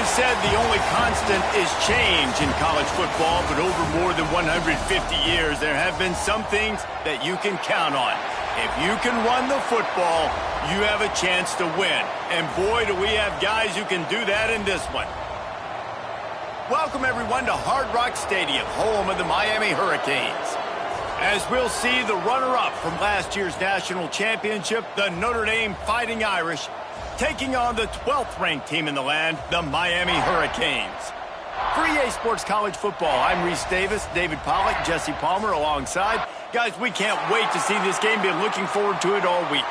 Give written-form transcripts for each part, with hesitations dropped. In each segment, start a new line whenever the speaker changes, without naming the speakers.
is said the only constant is change in college football, but over more than 150 years, there have been some things that you can count on. If you can run the football, you have a chance to win. And boy, do we have guys who can do that in this one. Welcome, everyone, to Hard Rock Stadium, home of the Miami Hurricanes. As we'll see, the runner-up from last year's national championship, the Notre Dame Fighting Irish, taking on the 12th-ranked team in the land, the Miami Hurricanes. For EA Sports College Football, I'm Reese Davis, David Pollack, Jesse Palmer alongside. Guys, we can't wait to see this game. Been looking forward to it all week.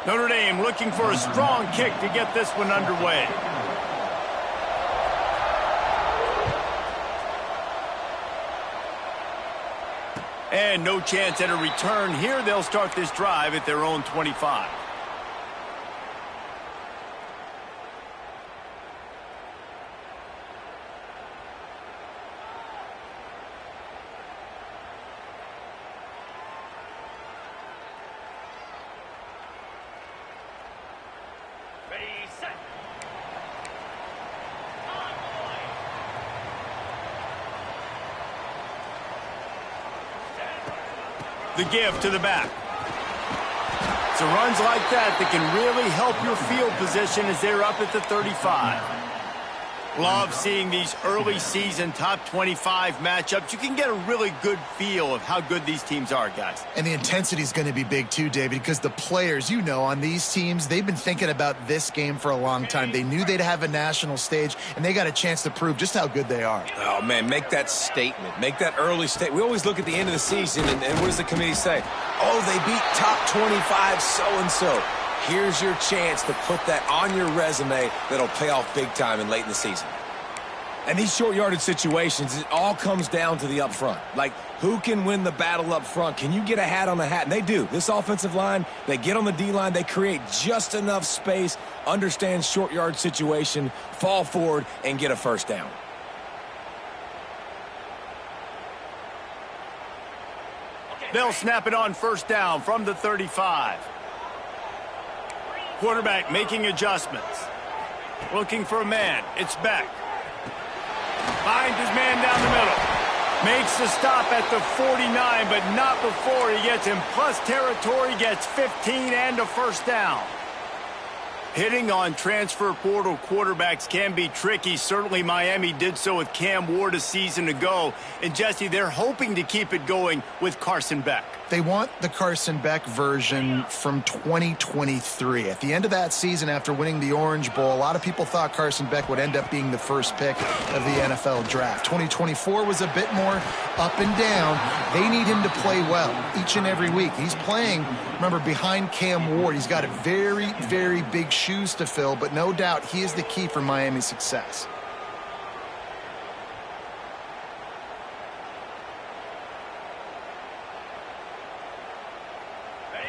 Notre Dame looking for a strong kick to get this one underway. And no chance at a return here. They'll start this drive at their own 25. The give to the back. So runs like that can really help your field position as they're up at the 35. Love seeing these early season top 25 matchups. You can get a really good feel of how good these teams are, guys.
And the intensity is going to be big too, David, because the players, you know, on these teams, they've been thinking about this game for a long time. They knew they'd have a national stage, and they got a chance to prove just how good they are.
Oh, man, make that statement. Make that early statement. We always look at the end of the season, and what does the committee say? Oh, they beat top 25 so-and-so. Here's your chance to put that on your resume that'll pay off big time and late in the season. And these short yardage situations, it all comes down to the up front. Like, who can win the battle up front? Can you get a hat on the hat? And they do. This offensive line, they get on the D-line, they create just enough space, understand short yard situation, fall forward, and get a first down.
They'll snap it on first down from the 35. Quarterback making adjustments. Looking for a man. It's Beck. Finds his man down the middle. Makes the stop at the 49, but not before he gets in plus territory, gets 15 and a first down. Hitting on transfer portal quarterbacks can be tricky. Certainly Miami did so with Cam Ward a season ago. And Jesse, they're hoping to keep it going with Carson Beck.
They want the Carson Beck version from 2023. At the end of that season, after winning the Orange Bowl, a lot of people thought Carson Beck would end up being the first pick of the NFL draft. 2024 was a bit more up and down. They need him to play well each and every week. He's playing, remember, behind Cam Ward. He's got a very, very big shoes to fill, but no doubt he is the key for Miami's success.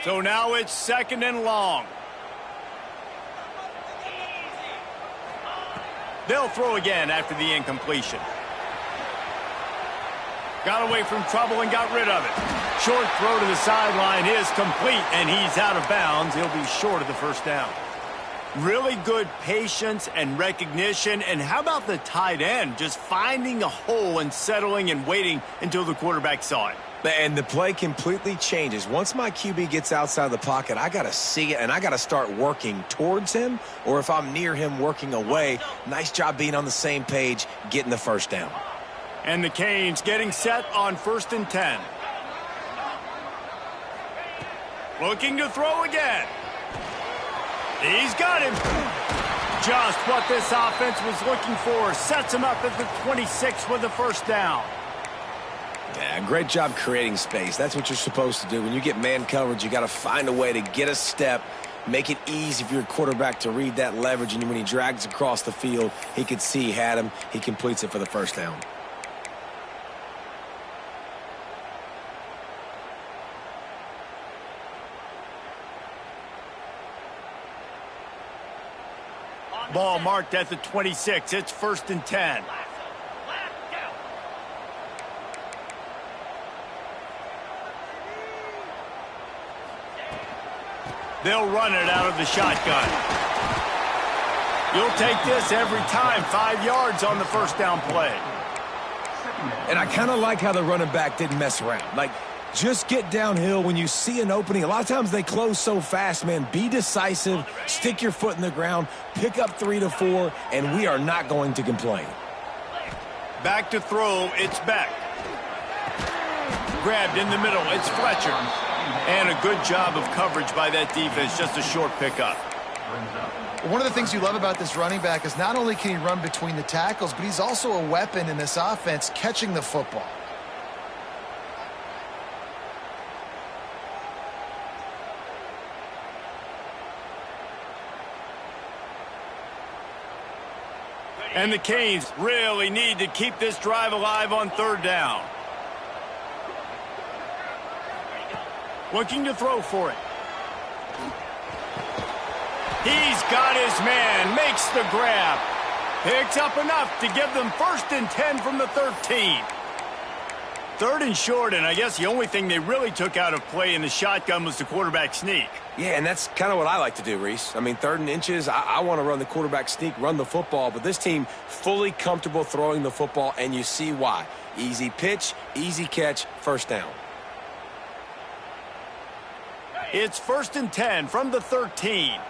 So now it's second and long. They'll throw again after the incompletion. Got away from trouble and got rid of it. Short throw to the sideline is complete, and he's out of bounds. He'll be short of the first down. Really good patience and recognition. And how about the tight end? Just finding a hole and settling and waiting until the quarterback saw it.
And the play completely changes. Once my QB gets outside the pocket, I got to see it, and I got to start working towards him, or if I'm near him, working away. Nice job being on the same page, getting the first down.
And the Canes getting set on 1st and 10. Looking to throw again. He's got him. Just what this offense was looking for. Sets him up at the 26 with the first down.
Yeah, great job creating space. That's what you're supposed to do. When you get man coverage, you got to find a way to get a step, make it easy for your quarterback to read that leverage, and when he drags across the field, he could see he had him. He completes it for the first down.
Ball marked at the 26. It's 1st and 10. They'll run it out of the shotgun. You'll take this every time. 5 yards on the first down play.
And I kind of like how the running back didn't mess around. Like, just get downhill when you see an opening. A lot of times they close so fast, man. Be decisive, stick your foot in the ground, pick up 3 to 4, and we are not going to complain.
Back to throw, it's Beck. Grabbed in the middle, it's Fletcher. And a good job of coverage by that defense, just a short pickup.
One of the things you love about this running back is not only can he run between the tackles, but he's also a weapon in this offense catching the football.
And the Canes really need to keep this drive alive on third down. Looking to throw for it. He's got his man, makes the grab. Picks up enough to give them 1st and 10 from the 13. 3rd and short, and I guess the only thing they really took out of play in the shotgun was the quarterback sneak.
Yeah, and that's kind of what I like to do, Reese. I mean, 3rd and inches, I want to run the quarterback sneak, run the football, but this team fully comfortable throwing the football, and you see why. Easy pitch, easy catch, 1st down.
It's 1st and 10 from the 13.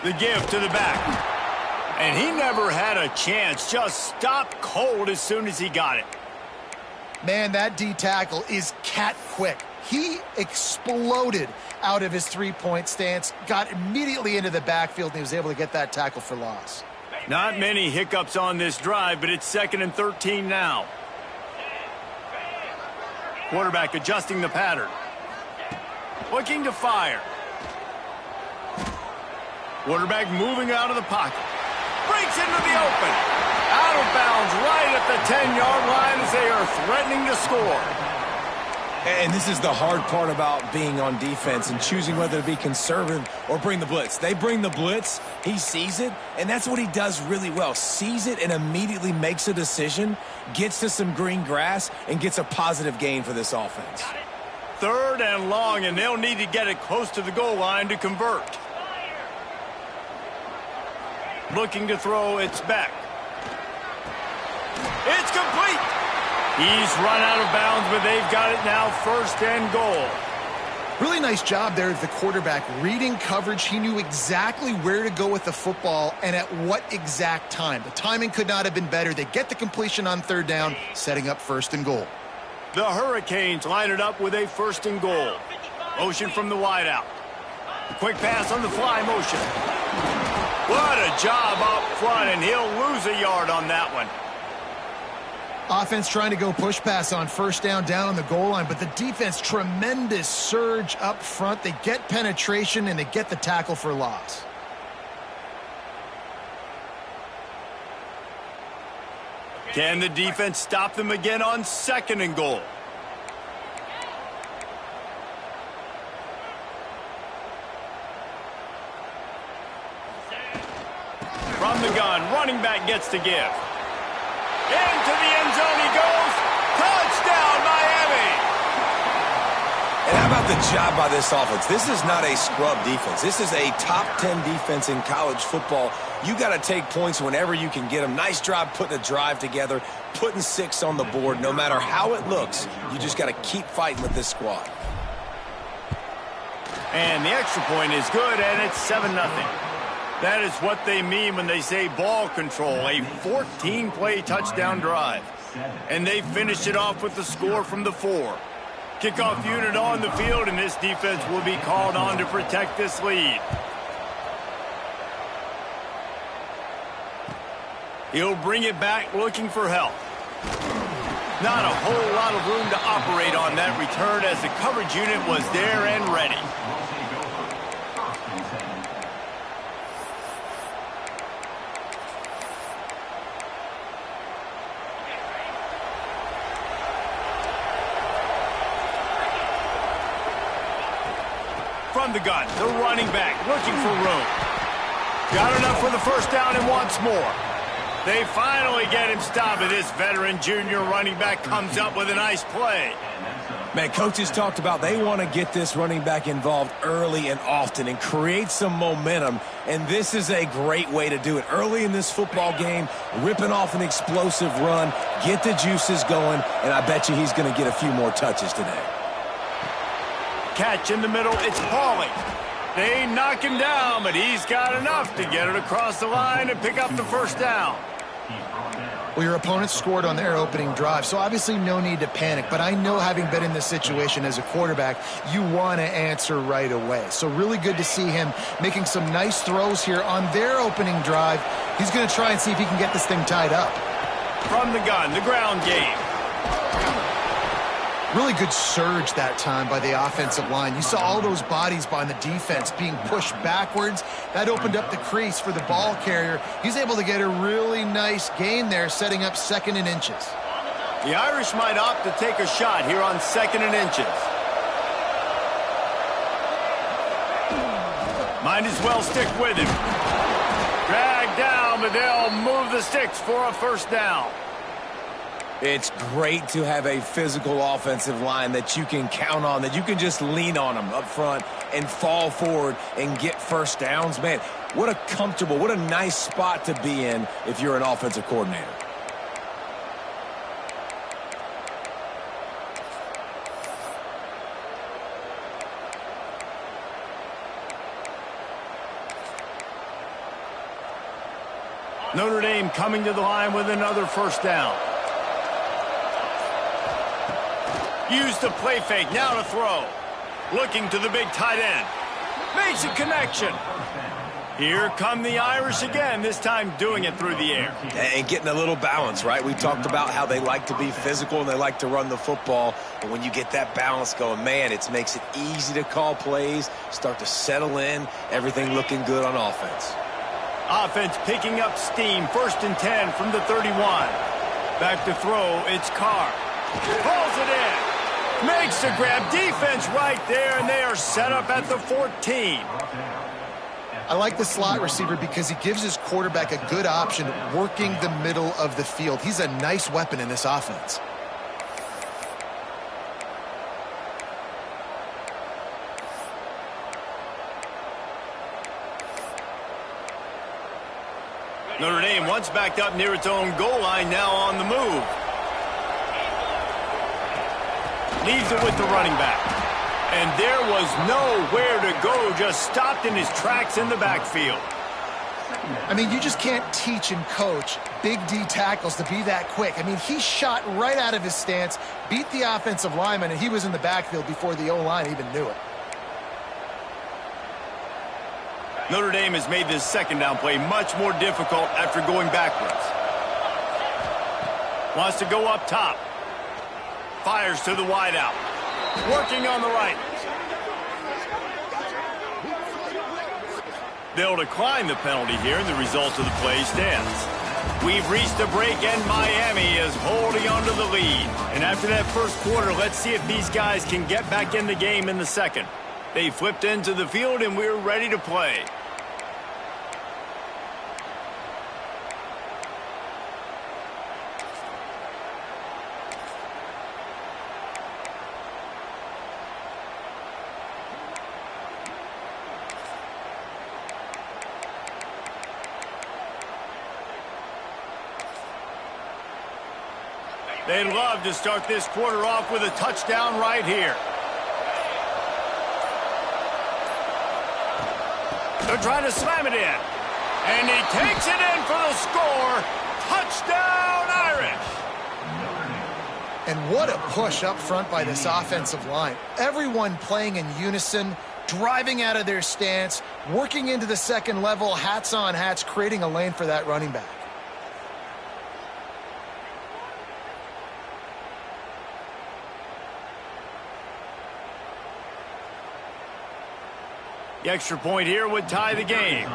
The give to the back. And he never had a chance. Just stopped cold as soon as he got it.
Man, that D tackle is cat quick. He exploded out of his three-point stance, got immediately into the backfield, and he was able to get that tackle for loss.
Not many hiccups on this drive, but it's 2nd and 13 now. Quarterback adjusting the pattern. Looking to fire. Quarterback moving out of the pocket. Breaks into the open. Out of bounds right at the 10-yard line as they are threatening to score.
And this is the hard part about being on defense and choosing whether to be conservative or bring the blitz. They bring the blitz, he sees it, and that's what he does really well. Sees it and immediately makes a decision, gets to some green grass, and gets a positive gain for this offense.
3rd and long, and they'll need to get it close to the goal line to convert. Looking to throw, it's Beck. It's complete. He's run out of bounds, but they've got it now 1st and goal.
Really nice job there of the quarterback reading coverage. He knew exactly where to go with the football and at what exact time. The timing could not have been better. They get the completion on 3rd down, setting up 1st and goal.
The Hurricanes line it up with a 1st and goal. Motion from the wideout. Quick pass on the fly motion. What a job up front, and he'll lose a yard on that one.
Offense trying to go push pass on 1st down on the goal line, but the defense, tremendous surge up front. They get penetration, and they get the tackle for loss.
Can the defense stop them again on 2nd and goal? From the gun, running back gets to give. Into the end zone he goes. Touchdown, Miami!
And how about the job by this offense? This is not a scrub defense. This is a top 10 defense in college football. You got to take points whenever you can get them. Nice job putting a drive together, putting 6 on the board. No matter how it looks, you just got to keep fighting with this squad.
And the extra point is good, and it's 7-0. That is what they mean when they say ball control, a 14-play touchdown drive. And they finished it off with the score from the 4. Kickoff unit on the field, and this defense will be called on to protect this lead. He'll bring it back looking for help. Not a whole lot of room to operate on that return as the coverage unit was there and ready. From the gun, the running back looking for room. Got enough for the 1st down and wants more. They finally get him stopped, and this veteran junior running back comes up with a nice play.
Man, coaches talked about they want to get this running back involved early and often and create some momentum, and this is a great way to do it. Early in this football game, ripping off an explosive run, get the juices going, and I bet you he's going to get a few more touches today.
Catch in the middle, it's Pauly. They knock him down, but he's got enough to get it across the line and pick up the first down.
Well, your opponent scored on their opening drive, so obviously no need to panic. But I know, having been in this situation as a quarterback, you want to answer right away. So really good to see him making some nice throws here on their opening drive. He's going to try and see if he can get this thing tied up.
From the gun, the ground game.
Really good surge that time by the offensive line. You saw all those bodies by the defense being pushed backwards. That opened up the crease for the ball carrier. He's able to get a really nice gain there, setting up 2nd and inches.
The Irish might opt to take a shot here on 2nd and inches. Might as well stick with him. Drag down, but they'll move the sticks for a first down.
It's great to have a physical offensive line that you can count on, that you can just lean on them up front and fall forward and get first downs. Man, what a comfortable, what a nice spot to be in if you're an offensive coordinator.
Notre Dame coming to the line with another first down. Use the play fake, now to throw. Looking to the big tight end. Makes a connection. Here come the Irish again, this time doing it through the air.
And getting a little balance, right? We talked about how they like to be physical and they like to run the football. But when you get that balance going, man, it makes it easy to call plays, start to settle in, everything looking good on offense.
Offense picking up steam, 1st and 10 from the 31. Back to throw, it's Carr. Pulls it in. Makes the grab, defense right there, and they are set up at the 14.
I like the slot receiver because he gives his quarterback a good option working the middle of the field. He's a nice weapon in this offense.
Notre Dame once backed up near its own goal line, now on the move. Leaves it with the running back. And there was nowhere to go, just stopped in his tracks in the backfield.
I mean, you just can't teach and coach big D tackles to be that quick. I mean, he shot right out of his stance, beat the offensive lineman, and he was in the backfield before the O-line even knew it.
Notre Dame has made this 2nd down play much more difficult after going backwards. Wants to go up top. Fires to the wideout. Working on the right. They'll decline the penalty here, and the result of the play stands. We've reached a break, and Miami is holding on to the lead. And after that first quarter, let's see if these guys can get back in the game in the second. They flipped into the field, and we're ready to play. They'd love to start this quarter off with a touchdown right here. They're trying to slam it in. And he takes it in for the score. Touchdown, Irish.
And what a push up front by this offensive line. Everyone playing in unison, driving out of their stance, working into the second level, hats on hats, creating a lane for that running back.
The extra point here would tie the game.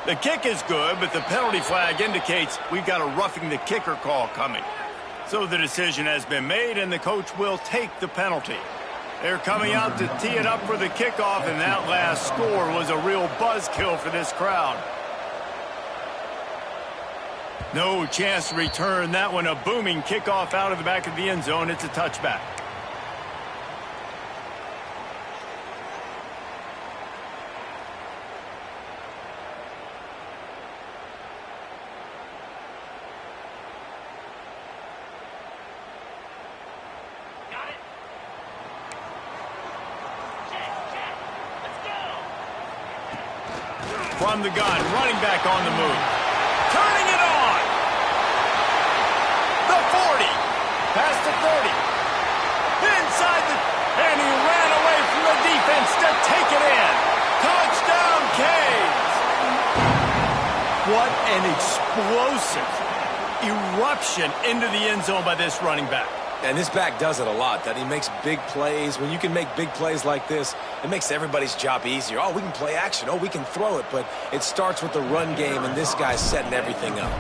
The kick is good, but the penalty flag indicates we've got a roughing the kicker call coming. So the decision has been made, and the coach will take the penalty. They're coming out to tee it up for the kickoff, and that last score was a real buzzkill for this crowd. No chance to return that one. A booming kickoff out of the back of the end zone. It's a touchback. From the gun, running back on the move. Turning it on. The 40. Past the 30. Inside the... And he ran away from the defense to take it in. Touchdown, Canes. What an explosive eruption into the end zone by this running back.
And this back does it a lot. That he makes big plays. When you can make big plays like this, it makes everybody's job easier. Oh, we can play action. Oh, we can throw it. But it starts with the run game, and this guy's setting everything up.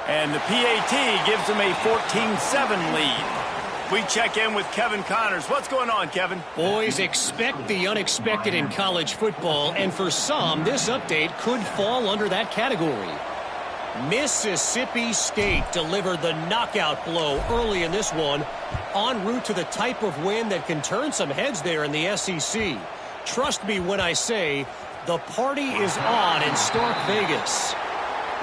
And the PAT gives him a 14-7 lead. We check in with Kevin Connors. What's going on, Kevin?
Boys, expect the unexpected in college football, and for some, this update could fall under that category. Mississippi State delivered the knockout blow early in this one, en route to the type of win that can turn some heads there in the SEC. Trust me when I say the party is on in Stark Vegas.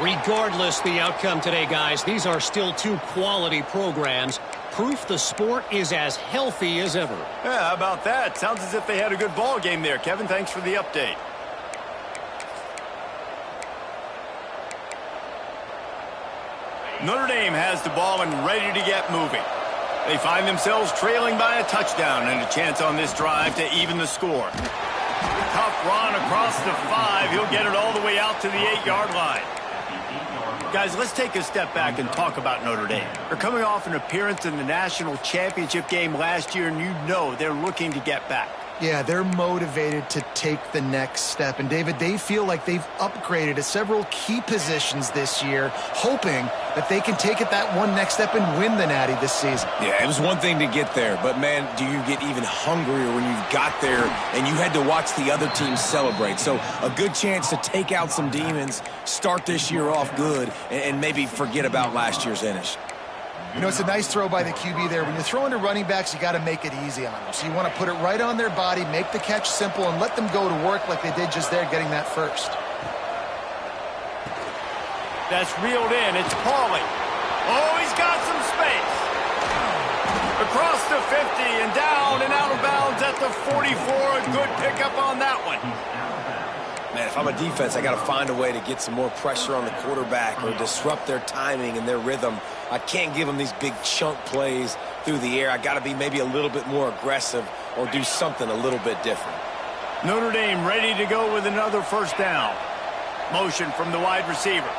Regardless the outcome today, guys, these are still two quality programs. Proof the sport is as healthy as ever.
Yeah, how about that? Sounds as if they had a good ball game there. Kevin, thanks for the update. Notre Dame has the ball and ready to get moving. They find themselves trailing by a touchdown and a chance on this drive to even the score. Tough run across the 5. He'll get it all the way out to the 8-yard line. Guys, let's take a step back and talk about Notre Dame. They're coming off an appearance in the national championship game last year, and you know they're looking to get back.
Yeah, they're motivated to take the next step. And, David, they feel like they've upgraded to several key positions this year, hoping that they can take it that one next step and win the Natty this season.
Yeah, it was one thing to get there, but, man, do you get even hungrier when you've got there and you had to watch the other team celebrate. So a good chance to take out some demons, start this year off good, and maybe forget about last year's finish.
You know, it's a nice throw by the QB there. When you're throwing to running backs, you got to make it easy on them. So you want to put it right on their body, make the catch simple, and let them go to work like they did just there, getting that first.
That's reeled in. It's Pauly. Oh, he's got some space. Across the 50 and down and out of bounds at the 44. A good pickup on that one.
Man, if I'm a defense, I got to find a way to get some more pressure on the quarterback or disrupt their timing and their rhythm. I can't give them these big chunk plays through the air. I got to be maybe a little bit more aggressive or do something a little bit different.
Notre Dame ready to go with another first down. Motion from the wide receiver.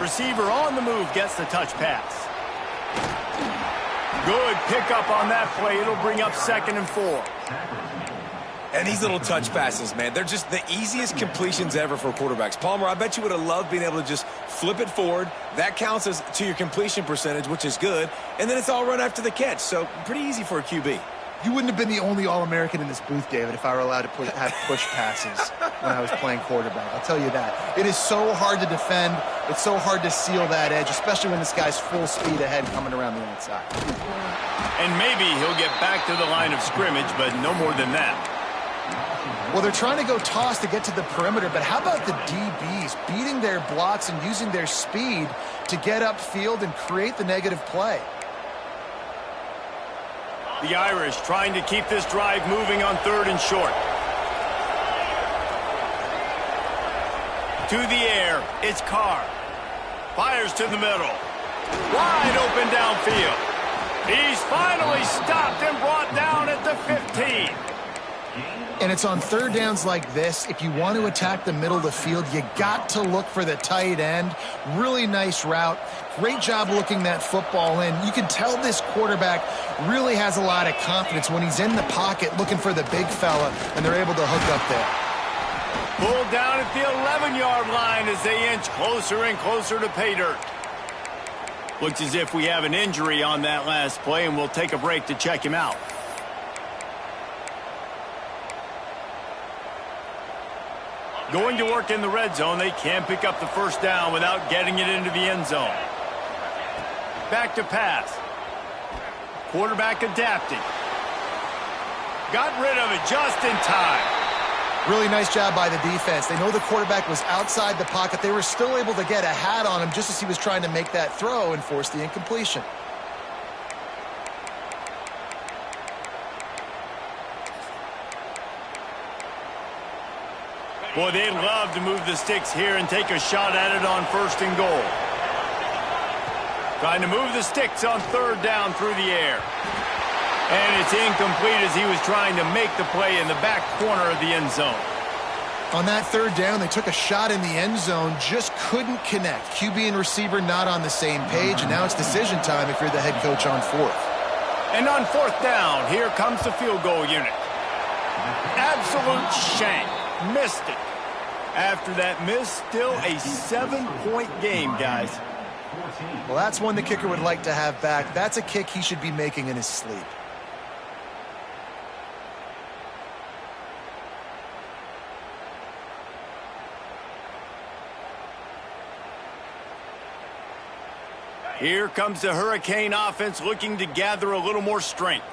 Receiver on the move gets the touch pass. Good pickup on that play. It'll bring up 2nd and 4.
And these little touch passes, man, they're just the easiest completions ever for quarterbacks. Palmer, I bet you would have loved being able to just flip it forward. That counts as to your completion percentage, which is good. And then it's all run after the catch. So pretty easy for a QB.
You wouldn't have been the only All-American in this booth, David, if I were allowed to have push passes when I was playing quarterback. I'll tell you that. It is so hard to defend. It's so hard to seal that edge, especially when this guy's full speed ahead coming around the outside.
And maybe he'll get back to the line of scrimmage, but no more than that.
Well, they're trying to go toss to get to the perimeter, but how about the DBs beating their blocks and using their speed to get upfield and create the negative play?
The Irish trying to keep this drive moving on 3rd and short. To the air, it's Carr. Fires to the middle. Wide open downfield. He's finally stopped and brought down at the 15.
And it's on 3rd downs like this. If you want to attack the middle of the field, you got to look for the tight end. Really nice route. Great job looking that football in. You can tell this quarterback really has a lot of confidence when he's in the pocket looking for the big fella, and they're able to hook up there.
Pulled down at the 11-yard line as they inch closer and closer to pay dirt. Looks as if we have an injury on that last play, and we'll take a break to check him out. Going to work in the red zone, they can't pick up the first down without getting it into the end zone. Back to pass. Quarterback adapting. Got rid of it just in time.
Really nice job by the defense. They know the quarterback was outside the pocket. They were still able to get a hat on him just as he was trying to make that throw and force the incompletion.
Boy, they'd love to move the sticks here and take a shot at it on 1st and goal. Trying to move the sticks on 3rd down through the air. And it's incomplete as he was trying to make the play in the back corner of the end zone.
On that 3rd down, they took a shot in the end zone, just couldn't connect. QB and receiver not on the same page, and now it's decision time if you're the head coach on 4th.
And on 4th down, here comes the field goal unit. Absolute shank. Missed it. After that miss, still a 7-point game, guys.
Well, that's one the kicker would like to have back. That's a kick he should be making in his sleep.
Here comes the Hurricane offense looking to gather a little more strength.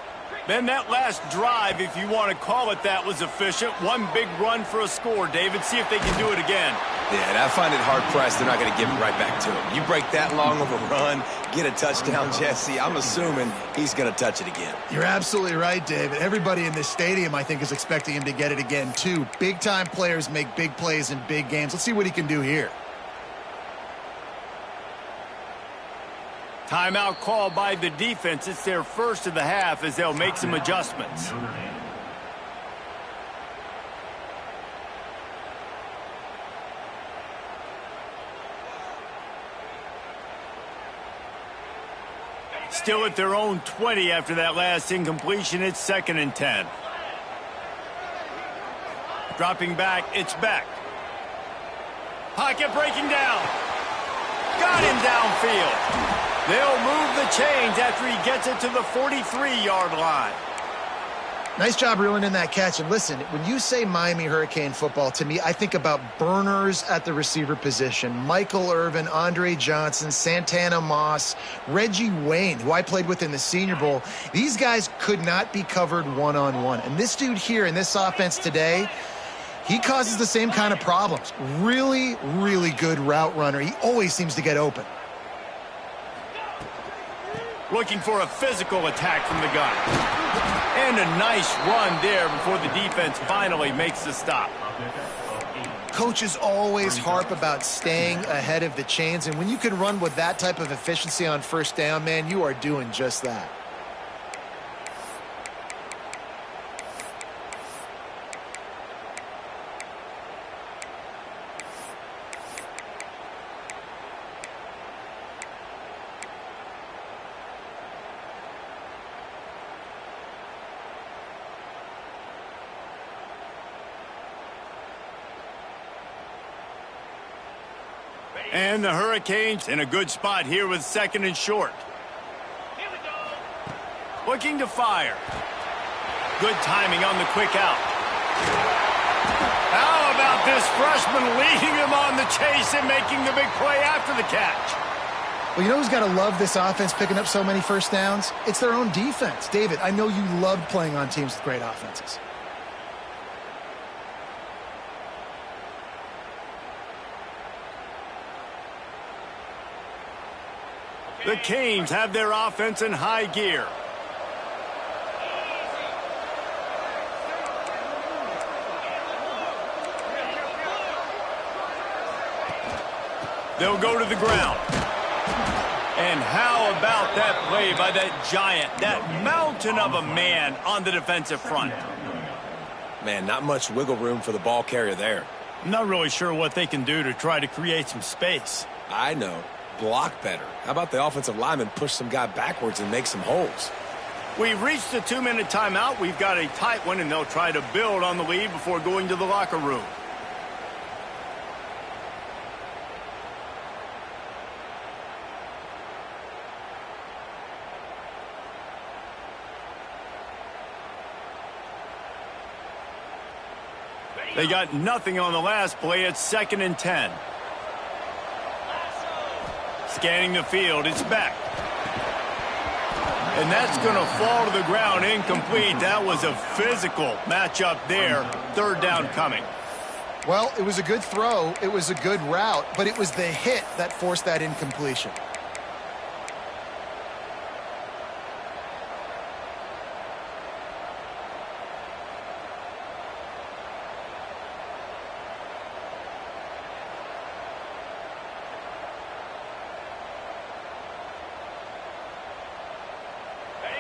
Then that last drive, if you want to call it that, was efficient. One big run for a score, David. See if they can do it again.
Yeah, and I find it hard-pressed they're not going to give it right back to him. You break that long of a run, get a touchdown, Jesse, I'm assuming he's going to touch it again.
You're absolutely right, David. Everybody in this stadium, I think, is expecting him to get it again, too. Big-time players make big plays in big games. Let's see what he can do here.
Timeout call by the defense. It's their first of the half as they'll make some adjustments. Still at their own 20 after that last incompletion. It's 2nd and 10. Dropping back, it's back. Pocket breaking down. Got him downfield. They'll move the chains after he gets it to the 43-yard line.
Nice job reeling in that catch. And listen, when you say Miami Hurricane football, to me, I think about burners at the receiver position. Michael Irvin, Andre Johnson, Santana Moss, Reggie Wayne, who I played with in the Senior Bowl. These guys could not be covered one-on-one. And this dude here in this offense today, he causes the same kind of problems. Really, really good route runner. He always seems to get open.
Looking for a physical attack from the gun. And a nice run there before the defense finally makes the stop.
Coaches always harp about staying ahead of the chains, and when you can run with that type of efficiency on 1st down, man, you are doing just that.
And the Hurricanes in a good spot here with 2nd and short. Looking to fire. Good timing on the quick out. How about this freshman leading them on the chase and making the big play after the catch?
Well, you know who's got to love this offense picking up so many 1st downs? It's their own defense. David, I know you loved playing on teams with great offenses.
The Canes have their offense in high gear. They'll go to the ground. And how about that play by that giant, that mountain of a man on the defensive front?
Man, not much wiggle room for the ball carrier there.
I'm not really sure what they can do to try to create some space.
I know. Block better. How about the offensive lineman push some guy backwards and make some holes?
We've reached the 2-minute timeout. We've got a tight one, and they'll try to build on the lead before going to the locker room. They got nothing on the last play. It's 2nd and 10. Scanning the field. It's back. And that's going to fall to the ground incomplete. That was a physical matchup there. 3rd down coming.
Well, it was a good throw. It was a good route, but it was the hit that forced that incompletion.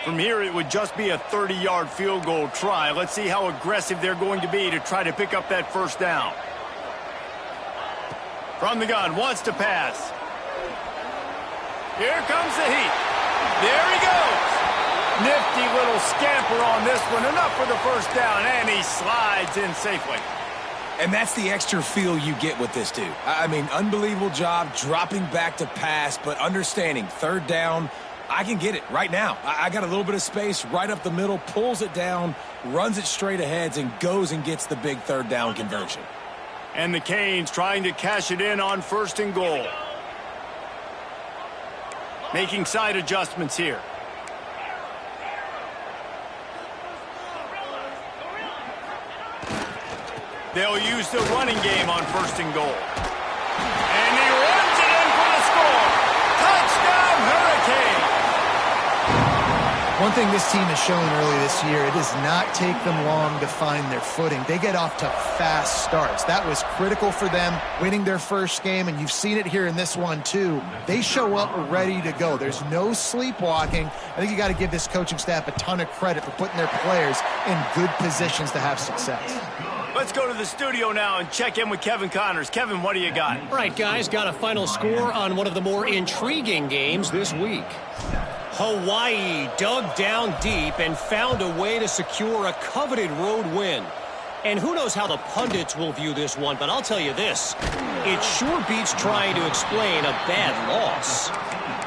From here, it would just be a 30-yard field goal try. Let's see how aggressive they're going to be to try to pick up that 1st down. From the gun, wants to pass. Here comes the heat. There he goes. Nifty little scamper on this one. Enough for the 1st down, and he slides in safely.
And that's the extra feel you get with this dude. I mean, unbelievable job dropping back to pass, but understanding 3rd down, I can get it right now. I got a little bit of space right up the middle, pulls it down, runs it straight ahead, and goes and gets the big 3rd down conversion.
And the Canes trying to cash it in on 1st and goal. Making side adjustments here. They'll use the running game on 1st and goal. And he runs it in for the score. Touchdown, Hurricane!
One thing this team has shown early this year, it does not take them long to find their footing. They get off to fast starts. That was critical for them, winning their 1st game, and you've seen it here in this one too. They show up ready to go. There's no sleepwalking. I think you got to give this coaching staff a ton of credit for putting their players in good positions to have success.
Let's go to the studio now and check in with Kevin Connors. Kevin, what do you got?
All right, guys, got a final score on one of the more intriguing games this week. Hawaii dug down deep and found a way to secure a coveted road win. And who knows how the pundits will view this one, but I'll tell you this. It sure beats trying to explain a bad loss.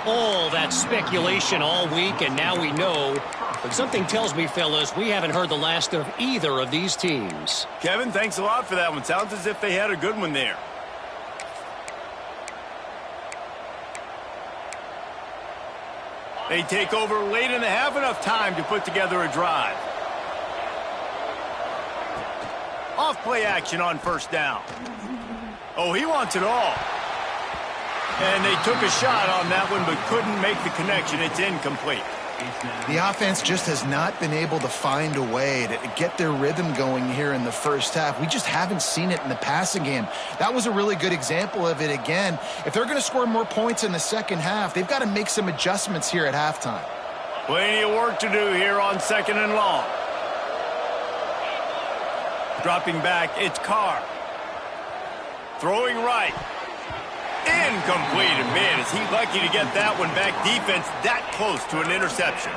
All that speculation all week, and now we know. But something tells me, fellas, we haven't heard the last of either of these teams.
Kevin, thanks a lot for that one. Sounds as if they had a good one there. They take over late and they have enough time to put together a drive. Off play action on 1st down. Oh, he wants it all. And they took a shot on that one but couldn't make the connection. It's incomplete.
The offense just has not been able to find a way to get their rhythm going here in the 1st half. We just haven't seen it in the passing game. That was a really good example of it again. If they're going to score more points in the 2nd half, they've got to make some adjustments here at halftime.
Plenty of work to do here on 2nd and long. Dropping back, it's Carr. Throwing right. Incomplete. And man, is he lucky to get that one back. Defense that close to an interception.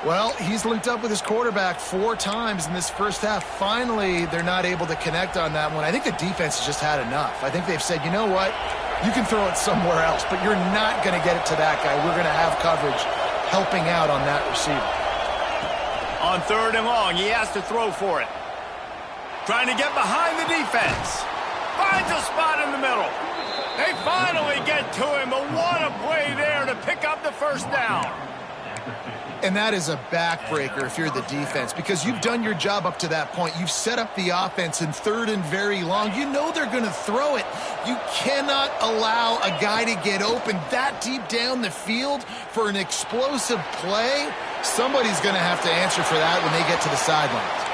Well, he's linked up with his quarterback 4 times in this 1st half. Finally, they're not able to connect on that one. I think the defense has just had enough. I think they've said, you know what? You can throw it somewhere else, but you're not going to get it to that guy. We're going to have coverage helping out on that receiver.
On 3rd and long, he has to throw for it. Trying to get behind the defense. Finds a spot in the middle. They finally get to him, but what a play there to pick up the 1st down.
And that is a backbreaker if you're the defense, because you've done your job up to that point. You've set up the offense in 3rd and very long. You know they're going to throw it. You cannot allow a guy to get open that deep down the field for an explosive play. Somebody's going to have to answer for that when they get to the sidelines.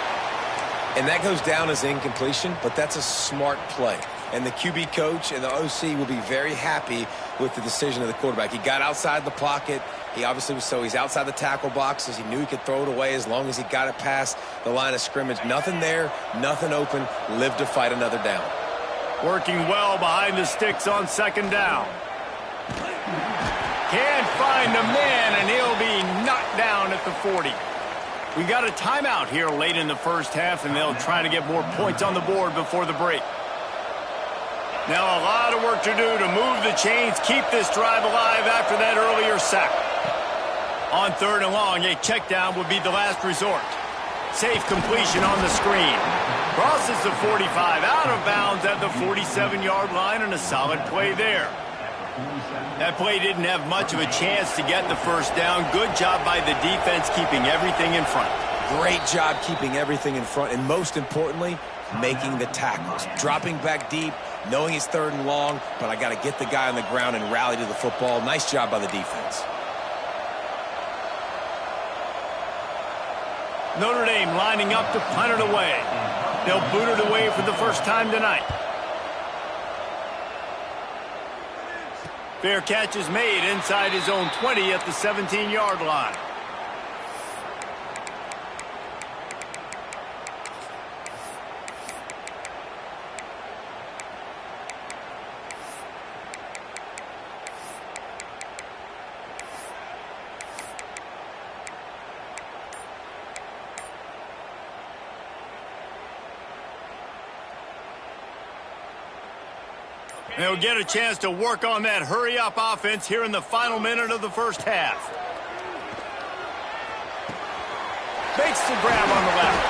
And that goes down as incompletion, but that's a smart play. And the QB coach and the OC will be very happy with the decision of the quarterback. He got outside the pocket. He obviously was he's outside the tackle boxes. He knew he could throw it away as long as he got it past the line of scrimmage. Nothing there, nothing open. Live to fight another down.
Working well behind the sticks on 2nd down. Can't find the man, and he'll be knocked down at the 40. We got a timeout here late in the 1st half, and they'll try to get more points on the board before the break. Now a lot of work to do to move the chains, keep this drive alive after that earlier sack. On 3rd and long, a check down would be the last resort. Safe completion on the screen. Crosses the 45, out of bounds at the 47-yard line, and a solid play there. That play didn't have much of a chance to get the first down. Good job by the defense keeping everything in front.
Great job keeping everything in front, and most importantly, making the tackles. Dropping back deep, knowing it's 3rd and long, but I got to get the guy on the ground and rally to the football. Nice job by the defense.
Notre Dame lining up to punt it away. They'll boot it away for the first time tonight. Fair catch is made inside his own 20 at the 17-yard line. They'll get a chance to work on that hurry-up offense here in the final minute of the first half. Makes the grab on the left.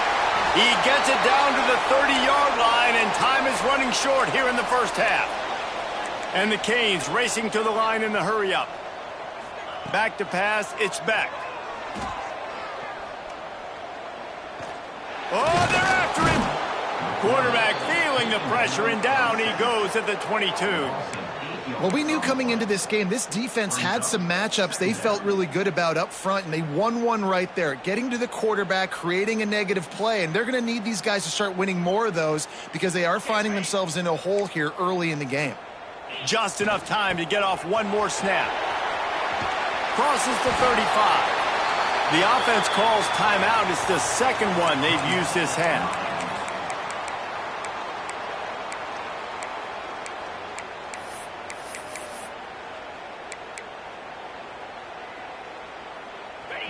He gets it down to the 30-yard line, and time is running short here in the first half. And the Canes racing to the line in the hurry-up. Back to pass, it's Beck. Oh, they're after him. Quarterback feeling the pressure, and down he goes at the 22.
Well, we knew coming into this game, this defense had some matchups they felt really good about up front, and they won one right there, getting to the quarterback, creating a negative play, and they're going to need these guys to start winning more of those because they are finding themselves in a hole here early in the game.
Just enough time to get off one more snap. Crosses the 35. The offense calls timeout. It's the second one they've used this half.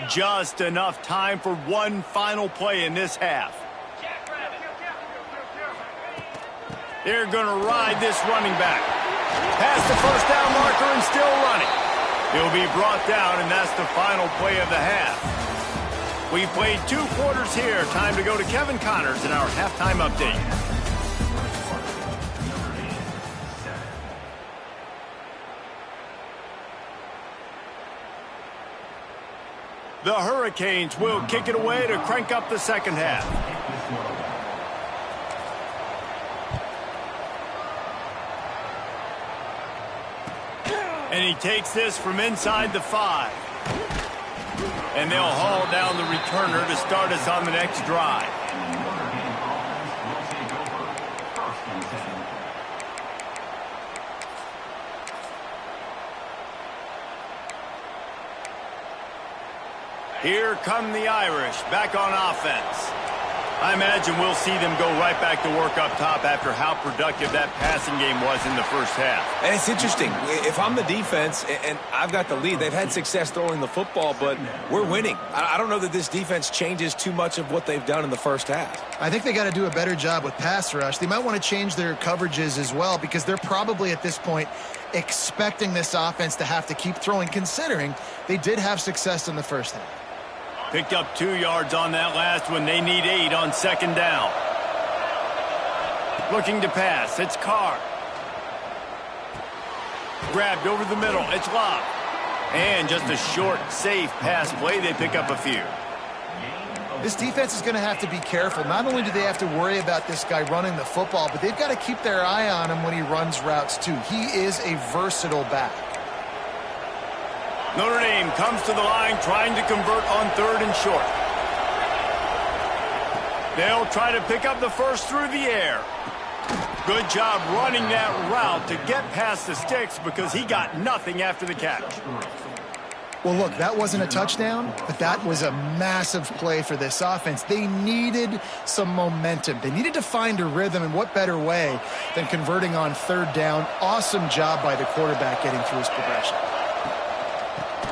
Just enough time for one final play in this half. They're going to ride this running back. Past the first down marker and still running. He'll be brought down, and that's the final play of the half. We've played 2 quarters here. Time to go to Kevin Connors in our halftime update. The Hurricanes will kick it away to crank up the second half. And he takes this from inside the 5. And they'll haul down the returner to start us on the next drive. Here come the Irish back on offense. I imagine we'll see them go right back to work up top after how productive that passing game was in the first half.
And it's interesting. If I'm the defense and I've got the lead, they've had success throwing the football, but we're winning. I don't know that this defense changes too much of what they've done in the first half.
I think they got to do a better job with pass rush. They might want to change their coverages as well because they're probably at this point expecting this offense to have to keep throwing, considering they did have success in the first half.
Picked up 2 yards on that last one. They need 8 on second down. Looking to pass. It's Carr. Grabbed over the middle. It's Love. And just a short, safe pass play. They pick up a few.
This defense is going to have to be careful. Not only do they have to worry about this guy running the football, but they've got to keep their eye on him when he runs routes too. He is a versatile back.
Notre Dame comes to the line trying to convert on 3rd and short. They'll try to pick up the first through the air. Good job running that route to get past the sticks because he got nothing after the catch.
Well, look, that wasn't a touchdown, but that was a massive play for this offense. They needed some momentum. They needed to find a rhythm, and what better way than converting on 3rd down. Awesome job by the quarterback getting through his progression.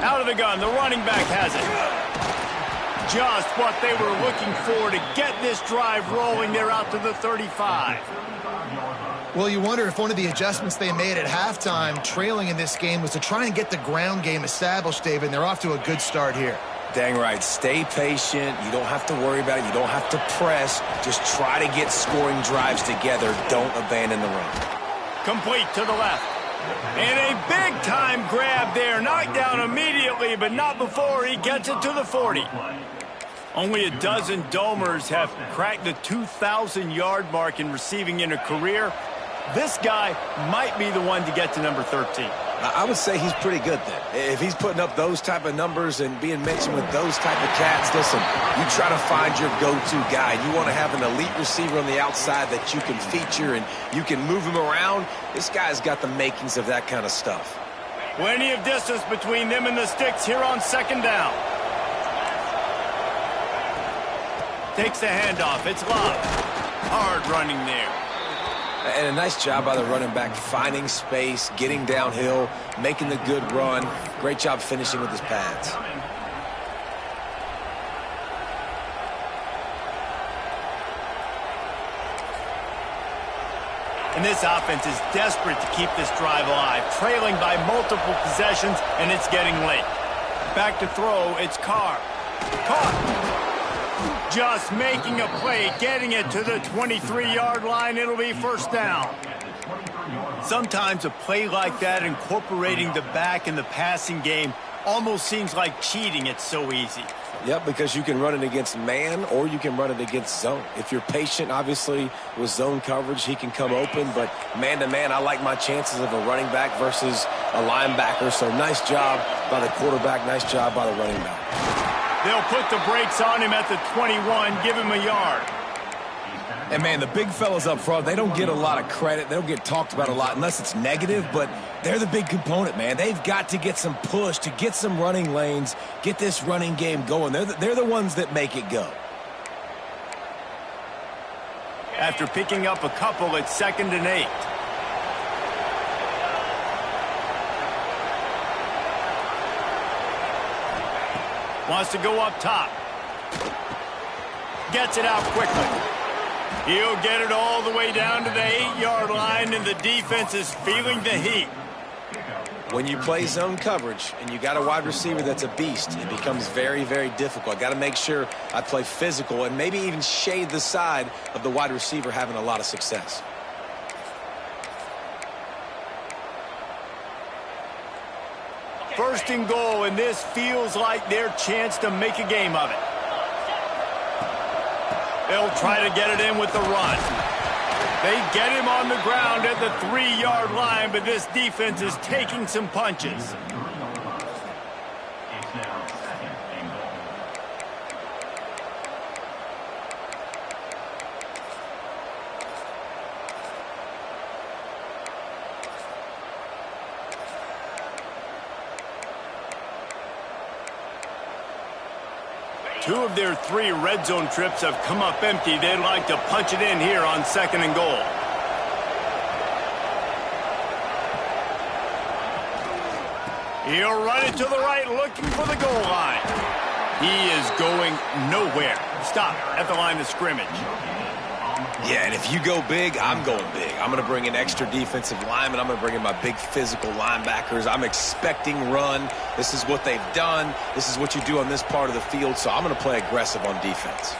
Out of the gun, the running back has it. Just what they were looking for to get this drive rolling. They're out to the 35.
Well, you wonder if one of the adjustments they made at halftime, trailing in this game, was to try and get the ground game established, David, and they're off to a good start here.
Dang right. Stay patient. You don't have to worry about it. You don't have to press. Just try to get scoring drives together. Don't abandon the run.
Complete to the left. And a big-time grab there. Knocked down immediately, but not before he gets it to the 40. Only a dozen Domers have cracked the 2,000-yard mark in receiving in a career. This guy might be the one to get to number 13.
I would say he's pretty good then. If he's putting up those type of numbers and being mentioned with those type of cats, listen, you try to find your go-to guy. You want to have an elite receiver on the outside that you can feature and you can move him around. This guy's got the makings of that kind of stuff.
Plenty of distance between them and the sticks here on second down. Takes the handoff. It's Love. Hard running there.
And a nice job by the running back, finding space, getting downhill, making the good run. Great job finishing with his pads.
And this offense is desperate to keep this drive alive, trailing by multiple possessions, and it's getting late. Back to throw, it's Carr. Caught. Just making a play, getting it to the 23-yard line. It'll be first down. Sometimes a play like that, incorporating the back in the passing game, almost seems like cheating. It's so easy.
Yep, because you can run it against man or you can run it against zone. If you're patient, obviously, with zone coverage, he can come open. But man-to-man, I like my chances of a running back versus a linebacker. So nice job by the quarterback, nice job by the running back.
They'll put the brakes on him at the 21, give him a yard.
And, man, the big fellas up front, they don't get a lot of credit. They don't get talked about a lot unless it's negative, but they're the big component, man. They've got to get some push, to get some running lanes, get this running game going. They're the ones that make it go.
After picking up a couple, it's 2nd and 8. Wants to go up top. Gets it out quickly. He'll get it all the way down to the 8-yard line, and the defense is feeling the heat.
When you play zone coverage and you got a wide receiver that's a beast, it becomes very, very difficult. I got to make sure I play physical and maybe even shade the side of the wide receiver having a lot of success.
First and goal, and this feels like their chance to make a game of it. They'll try to get it in with the run. They get him on the ground at the 3-yard line, but this defense is taking some punches. Two of their 3 red zone trips have come up empty. They'd like to punch it in here on 2nd and goal. He'll run it to the right, looking for the goal line. He is going nowhere. Stop at the line of scrimmage.
Yeah, and if you go big, I'm going big. I'm going to bring in extra defensive linemen. I'm going to bring in my big physical linebackers. I'm expecting run. This is what they've done. This is what you do on this part of the field, so I'm going to play aggressive on defense.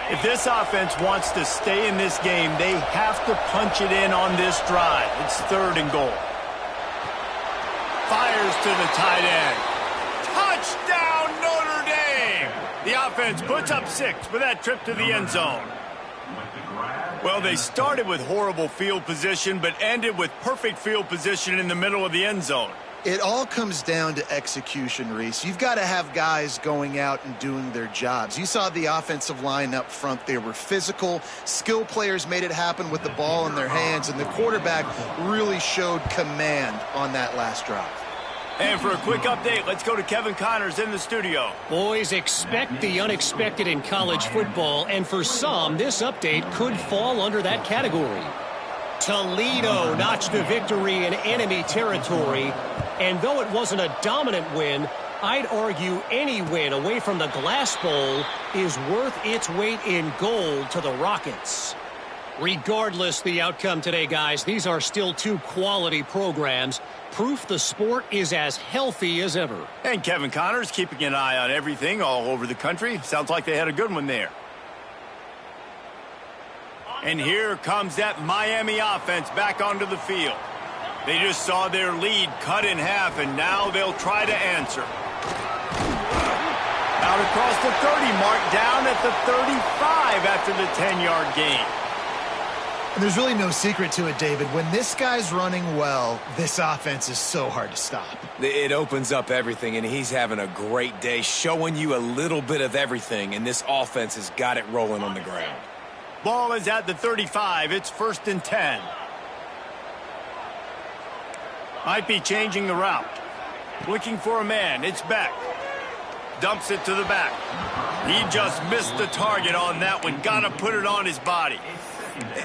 If this offense wants to stay in this game, they have to punch it in on this drive. It's 3rd and goal. Fires to the tight end. Touchdown, Notre Dame! The offense puts up 6 for that trip to the end zone. Well, they started with horrible field position, but ended with perfect field position in the middle of the end zone.
It all comes down to execution, Reese. You've got to have guys going out and doing their jobs. You saw the offensive line up front. They were physical. Skill players made it happen with the ball in their hands, and the quarterback really showed command on that last drive.
And for a quick update, let's go to Kevin Connors in the studio.
Boys, expect the unexpected in college football, and for some, this update could fall under that category. Toledo notched a victory in enemy territory, and though it wasn't a dominant win, I'd argue any win away from the Glass Bowl is worth its weight in gold to the Rockets. Regardless the outcome today, guys, these are still two quality programs. Proof the sport is as healthy as ever.
And Kevin Connors keeping an eye on everything all over the country. Sounds like they had a good one there. And here comes that Miami offense back onto the field. They just saw their lead cut in half, and now they'll try to answer. Out across the 30 mark, down at the 35 after the 10-yard gain.
And there's really no secret to it, David. When this guy's running well, this offense is so hard to stop.
It opens up everything, and he's having a great day, showing you a little bit of everything, and this offense has got it rolling on the ground.
Ball is at the 35. It's 1st and 10. Might be changing the route. Looking for a man. It's Beck. Dumps it to the back. He just missed the target on that one. Got to put it on his body.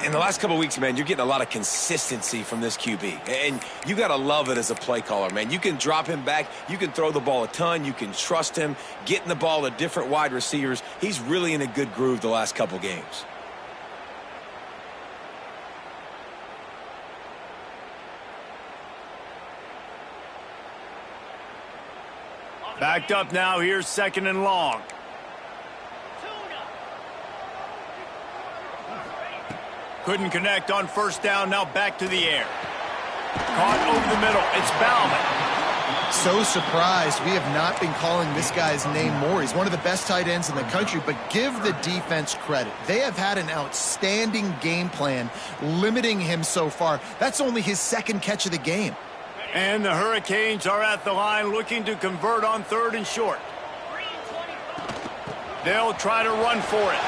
In the last couple of weeks, man, you're getting a lot of consistency from this QB. And you got to love it as a play caller, man. You can drop him back. You can throw the ball a ton. You can trust him. Getting the ball to different wide receivers. He's really in a good groove the last couple games.
Backed up now. Here's 2nd and long. Couldn't connect on 1st down. Now back to the air. Caught over the middle. It's Bauman.
So surprised we have not been calling this guy's name more. He's one of the best tight ends in the country, but give the defense credit. They have had an outstanding game plan limiting him so far. That's only his 2nd catch of the game.
And the Hurricanes are at the line looking to convert on 3rd and short. They'll try to run for it.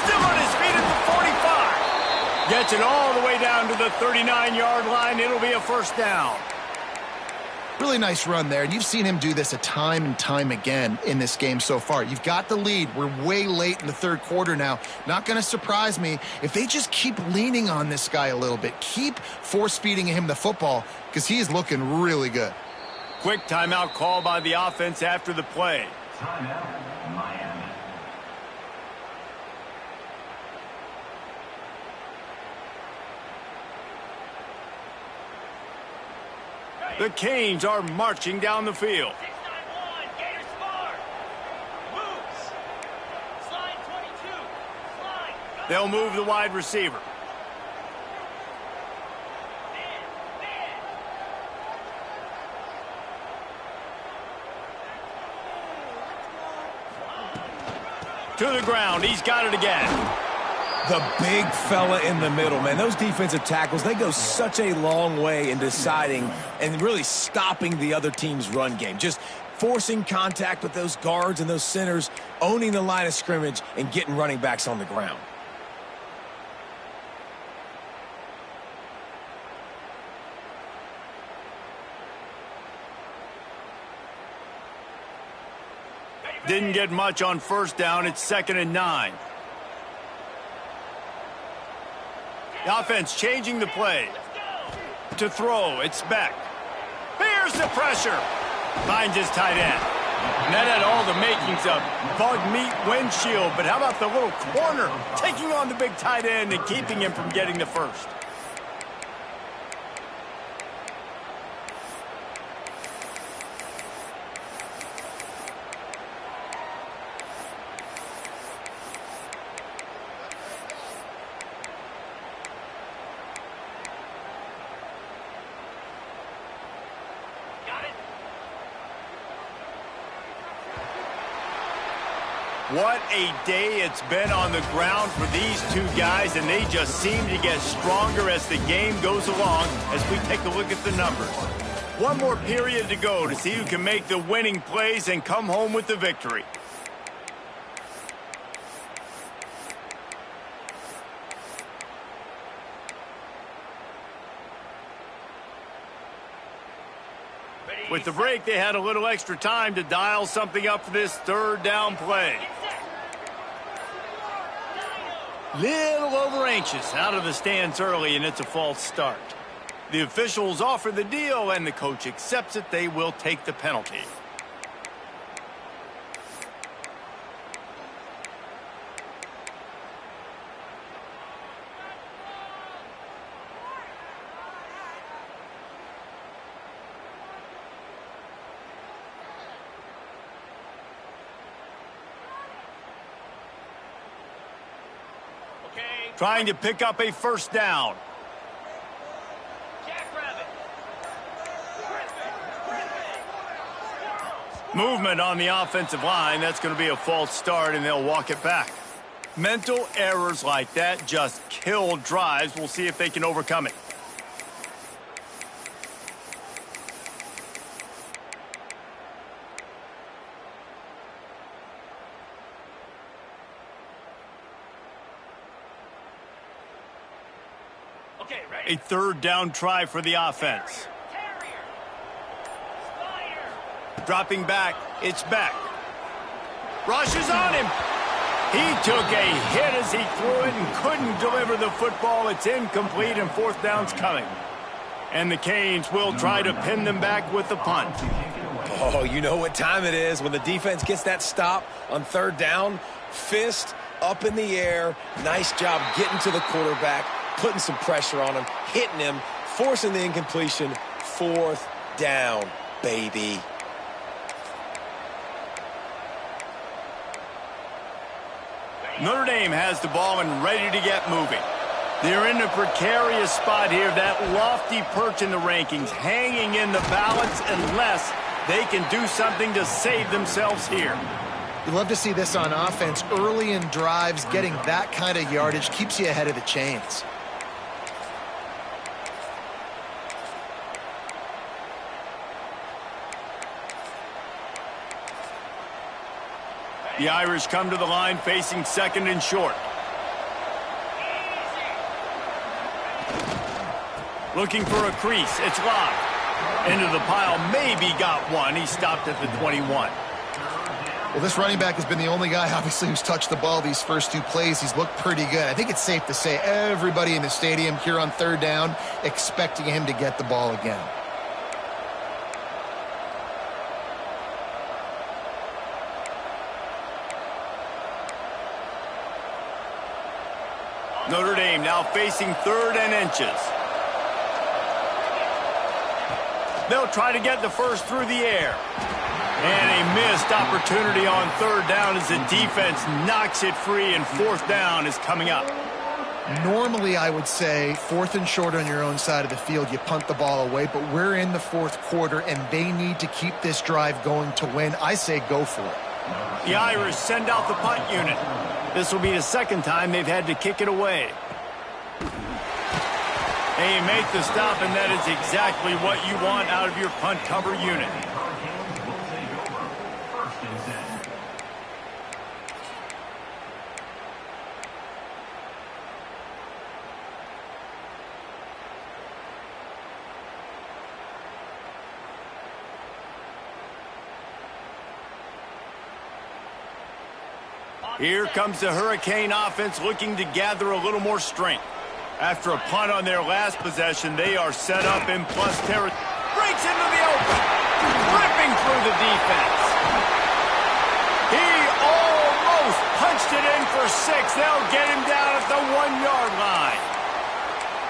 Still on his feet at the 45. Gets it all the way down to the 39-yard line. It'll be a 1st down.
Really nice run there, and you've seen him do this a time and time again in this game so far. You've got the lead. We're way late in the 3rd quarter now. Not going to surprise me if they just keep leaning on this guy a little bit. Keep force-feeding him the football because he is looking really good.
Quick timeout call by the offense after the play.
Timeout, Miami.
The Canes are marching down the field.
6-9-1, Gators score. Moves. Slide 22. Slide.
They'll move the wide receiver. To the ground. He's got it again.
The big fella in the middle, man. Those defensive tackles, they go such a long way in deciding and really stopping the other team's run game. Just forcing contact with those guards and those centers, owning the line of scrimmage, and getting running backs on the ground.
Didn't get much on 1st down. It's 2nd and 9. The offense changing the play. To throw, it's Beck. Here's the pressure. Finds his tight end. And that had all the makings of bug meat windshield. But how about the little corner taking on the big tight end and keeping him from getting the 1st? What a day it's been on the ground for these two guys, and they just seem to get stronger as the game goes along as we take a look at the numbers. One more period to go to see who can make the winning plays and come home with the victory. With the break, they had a little extra time to dial something up for this 3rd down play. Little over anxious out of the stands early, and it's a false start. The officials offer the deal, and the coach accepts it. They will take the penalty. trying to pick up a first down.
Jackrabbit.
Movement on the offensive line. That's going to be a false start, and they'll walk it back. Mental errors like that just kill drives. We'll see if they can overcome it.
Okay, ready?
A third down try for the offense.
Terrier. Spider.
Dropping back. It's back. Rushes on him. He took a hit as he threw it and couldn't deliver the football. It's incomplete, and fourth down's coming. And the Canes will try to pin them back with the punt.
Oh, you know what time it is when the defense gets that stop on third down. Fist up in the air. Nice job getting to the quarterback, putting some pressure on him, hitting him, forcing the incompletion. Fourth down, baby.
Notre Dame has the ball and ready to get moving. They're in a precarious spot here, that lofty perch in the rankings, hanging in the balance unless they can do something to save themselves here.
You love to see this on offense. Early in drives, getting that kind of yardage keeps you ahead of the chains.
The Irish come to the line facing second and short. Looking for a crease. It's locked. Into the pile. Maybe got one. He stopped at the 21.
Well, this running back has been the only guy, obviously, who's touched the ball these first two plays. He's looked pretty good. I think it's safe to say everybody in the stadium here on third down expecting him to get the ball again.
Notre Dame now facing third and inches. They'll try to get the first through the air. And a missed opportunity on third down as the defense knocks it free, and fourth down is coming up.
Normally, I would say fourth and short on your own side of the field, you punt the ball away, but we're in the fourth quarter, and they need to keep this drive going to win. I say go for it.
The Irish send out the punt unit. This will be the second time they've had to kick it away. They make the stop, and that is exactly what you want out of your punt cover unit. Here comes the Hurricane offense looking to gather a little more strength. After a punt on their last possession, they are set up in plus territory. Breaks into the open. Ripping through the defense. He almost punched it in for 6. They'll get him down at the 1-yard line.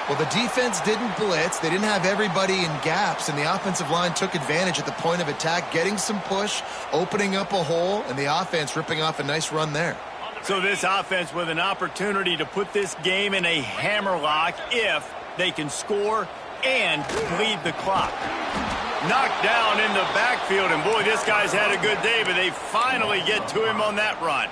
Well, the defense didn't blitz. They didn't have everybody in gaps, and the offensive line took advantage at the point of attack, getting some push, opening up a hole, and the offense ripping off a nice run there.
So this offense with an opportunity to put this game in a hammerlock if they can score and bleed the clock. Knocked down in the backfield, and boy, this guy's had a good day, but they finally get to him on that run.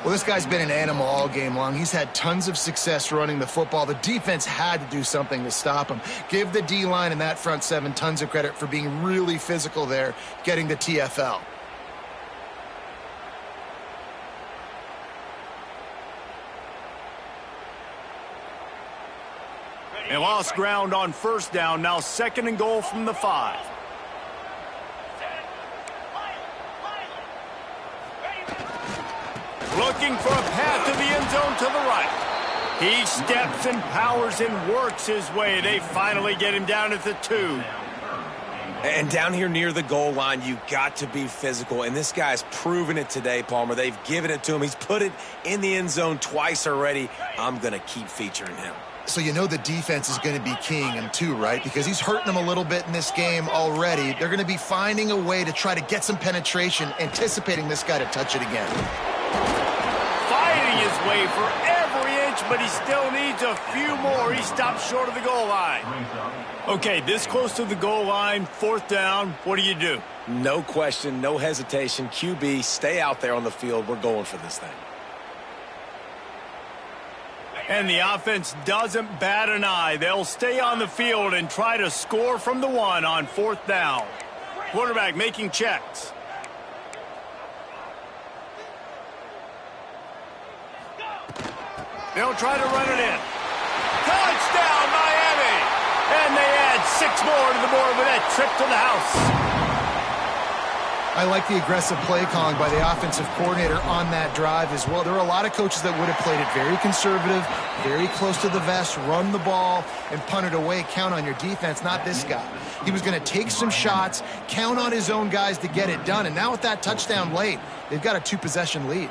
Well, this guy's been an animal all game long. He's had tons of success running the football. The defense had to do something to stop him. Give the D-line and that front seven tons of credit for being really physical there, getting the TFL.
They lost ground on first down, now second and goal from the 5. Looking for a path to the end zone to the right. He steps and powers and works his way. They finally get him down at the 2.
And down here near the goal line, you got to be physical. And this guy's proven it today, Palmer. They've given it to him. He's put it in the end zone twice already. I'm going to keep featuring him.
So you know the defense is going to be keying him too, right? Because he's hurting them a little bit in this game already. They're going to be finding a way to try to get some penetration, anticipating this guy to touch it again.
Fighting his way for every inch, but he still needs a few more. He stopped short of the goal line. Okay, this close to the goal line, 4th down, what do you do?
No question, no hesitation. QB, stay out there on the field. We're going for this thing.
And the offense doesn't bat an eye. They'll stay on the field and try to score from the 1 on 4th down. Quarterback making checks. They'll try to run it in. Touchdown, Miami! And they add 6 more to the board with that trip to the house.
I like the aggressive play calling by the offensive coordinator on that drive as well. There were a lot of coaches that would have played it very conservative, very close to the vest, run the ball, and punt it away. Count on your defense, not this guy. He was going to take some shots, count on his own guys to get it done. And now with that touchdown late, they've got a 2-possession lead.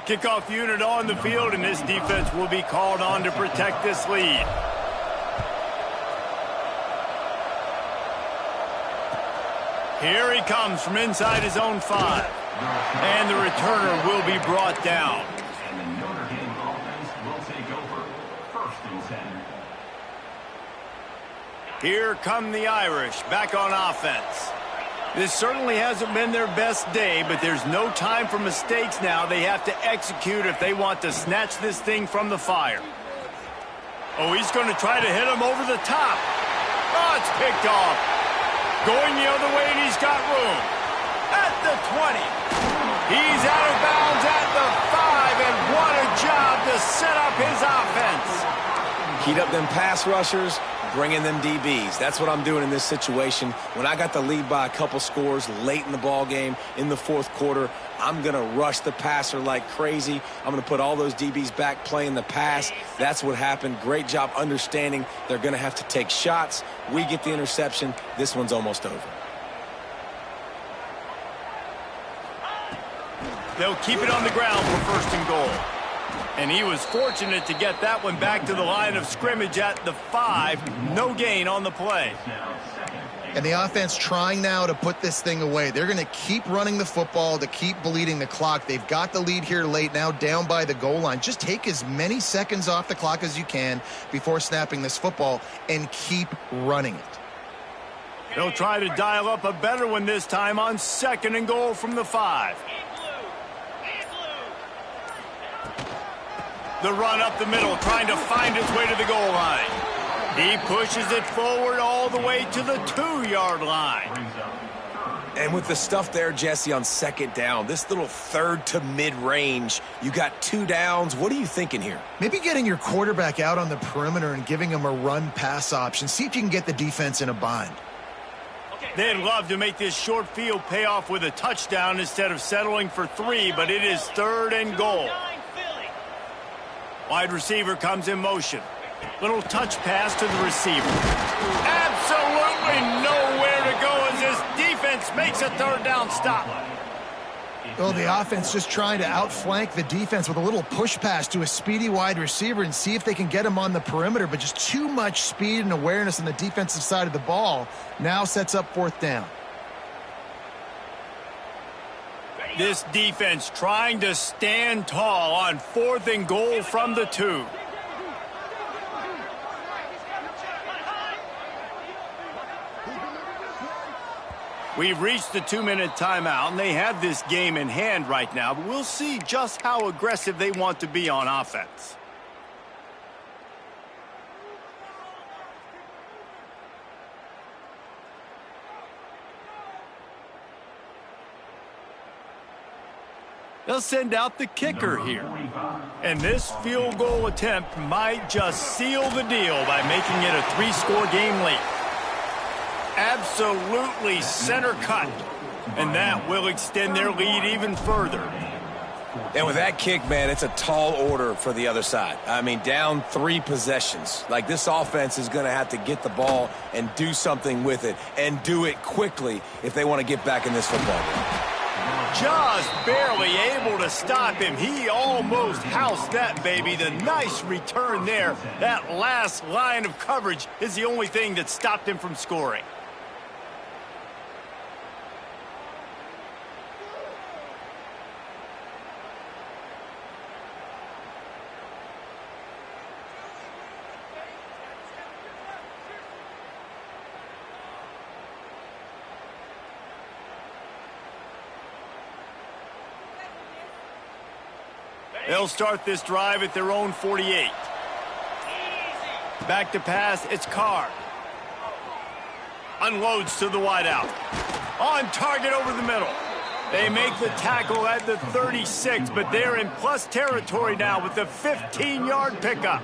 Kickoff unit on the field, and this defense will be called on to protect this lead. Here he comes from inside his own 5. And the returner will be brought down.
And the Notre Dame offense will take over. 1st and 10.
Here come the Irish back on offense. This certainly hasn't been their best day, but there's no time for mistakes now. They have to execute if they want to snatch this thing from the fire. Oh, he's going to try to hit him over the top. Oh, it's picked off. Going the other way, and he's got room. At the 20. He's out of bounds at the 5, and what a job to set up his offense.
Heat up them pass rushers, bring in them DBs. That's what I'm doing in this situation. When I got the lead by a couple scores late in the ball game in the 4th quarter, I'm going to rush the passer like crazy. I'm going to put all those DBs back playing the pass. That's what happened. Great job understanding they're going to have to take shots. We get the interception. This one's almost over.
They'll keep it on the ground for 1st and goal. And he was fortunate to get that one back to the line of scrimmage at the 5. No gain on the play.
And the offense trying now to put this thing away. They're going to keep running the football to keep bleeding the clock. They've got the lead here late, now down by the goal line. Just take as many seconds off the clock as you can before snapping this football and keep running it.
They'll try to dial up a better one this time on 2nd and goal from the 5. The run up the middle, trying to find its way to the goal line. He pushes it forward all the way to the 2-yard line.
And with the stuff there, Jesse, on 2nd down, this little 3rd to mid-range, you got 2 downs. What are you thinking here?
Maybe getting your quarterback out on the perimeter and giving him a run-pass option. See if you can get the defense in a bind.
They'd love to make this short field pay off with a touchdown instead of settling for 3, but it is 3rd and goal. Wide receiver comes in motion. Little touch pass to the receiver. Absolutely nowhere to go as this defense makes a 3rd down stop.
Well, the offense just trying to outflank the defense with a little push pass to a speedy wide receiver and see if they can get him on the perimeter, but just too much speed and awareness on the defensive side of the ball now sets up 4th down.
This defense trying to stand tall on 4th and goal from the 2. We've reached the 2-minute timeout, and they have this game in hand right now, but we'll see just how aggressive they want to be on offense. They'll send out the kicker here. And this field goal attempt might just seal the deal by making it a 3-score game late. Absolutely center cut. And that will extend their lead even further.
And with that kick, man, it's a tall order for the other side. I mean, down 3 possessions. Like, this offense is going to have to get the ball and do something with it, and do it quickly if they want to get back in this football game.
Just barely able to stop him. He almost housed that baby. The nice return there. That last line of coverage is the only thing that stopped him from scoring. They'll start this drive at their own 48. Back to pass, it's Carr. Unloads to the wideout. On target over the middle. They make the tackle at the 36, but they're in plus territory now with the 15-yard pickup.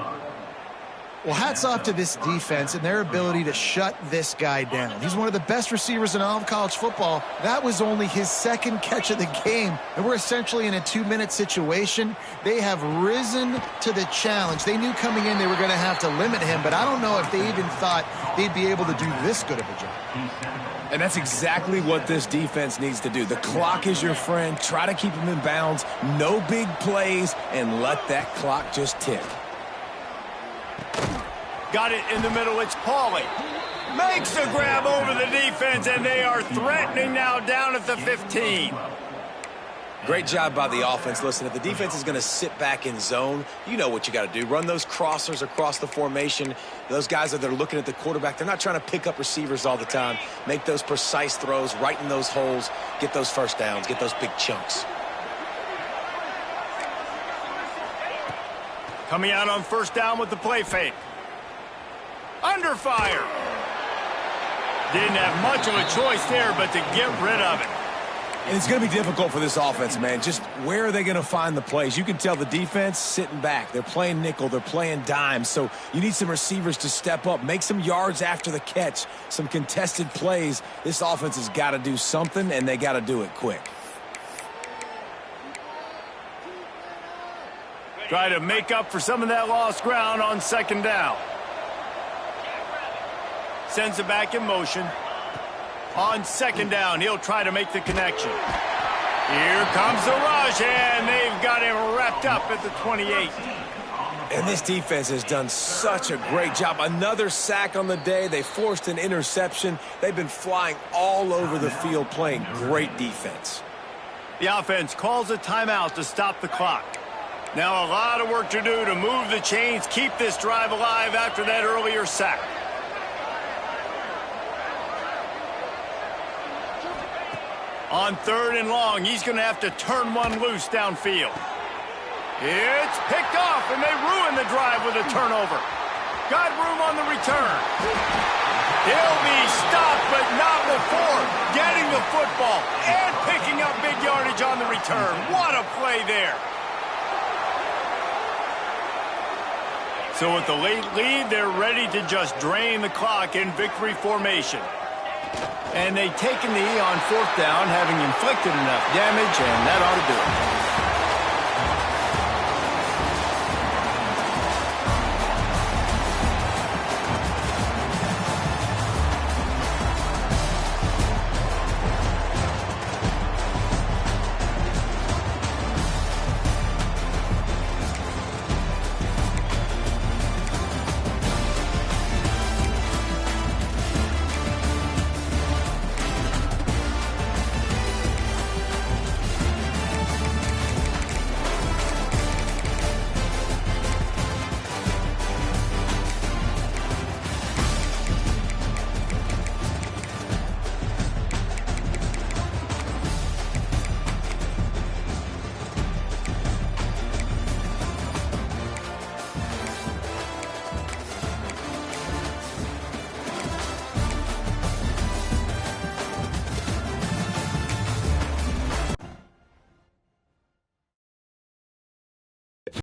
Well, hats off to this defense and their ability to shut this guy down. He's one of the best receivers in all of college football. That was only his second catch of the game, and we're essentially in a 2-minute situation. They have risen to the challenge. They knew coming in they were going to have to limit him, but I don't know if they even thought they'd be able to do this good of a job.
And that's exactly what this defense needs to do. The clock is your friend. Try to keep him in bounds. No big plays, and let that clock just tick.
Got it in the middle, it's Pauly. Makes the grab over the defense, and they are threatening now down at the 15.
Great job by the offense. Listen, if the defense is going to sit back in zone, you know what you got to do. Run those crossers across the formation. Those guys that are looking at the quarterback, they're not trying to pick up receivers all the time. Make those precise throws, right in those holes, get those first downs, get those big chunks.
Coming out on first down with the play fake. Under fire. Didn't have much of a choice there, but to get rid of it.
And it's going to be difficult for this offense, man. Just where are they going to find the plays? You can tell the defense sitting back. They're playing nickel. They're playing dime. So you need some receivers to step up, make some yards after the catch, some contested plays. This offense has got to do something, and they got to do it quick.
Try to make up for some of that lost ground on second down. Sends it back in motion. On second down, he'll try to make the connection. Here comes the rush, and they've got him wrapped up at the 28.
And this defense has done such a great job. Another sack on the day. They forced an interception. They've been flying all over the field playing great defense.
The offense calls a timeout to stop the clock. Now a lot of work to do to move the chains, keep this drive alive after that earlier sack. On third and long, he's going to have to turn one loose downfield. It's picked off, and they ruin the drive with a turnover. Got room on the return. He'll be stopped, but not before getting the football and picking up big yardage on the return. What a play there. So with the late lead, they're ready to just drain the clock in victory formation. And they've taken the knee on fourth down, having inflicted enough damage, and that ought to do it.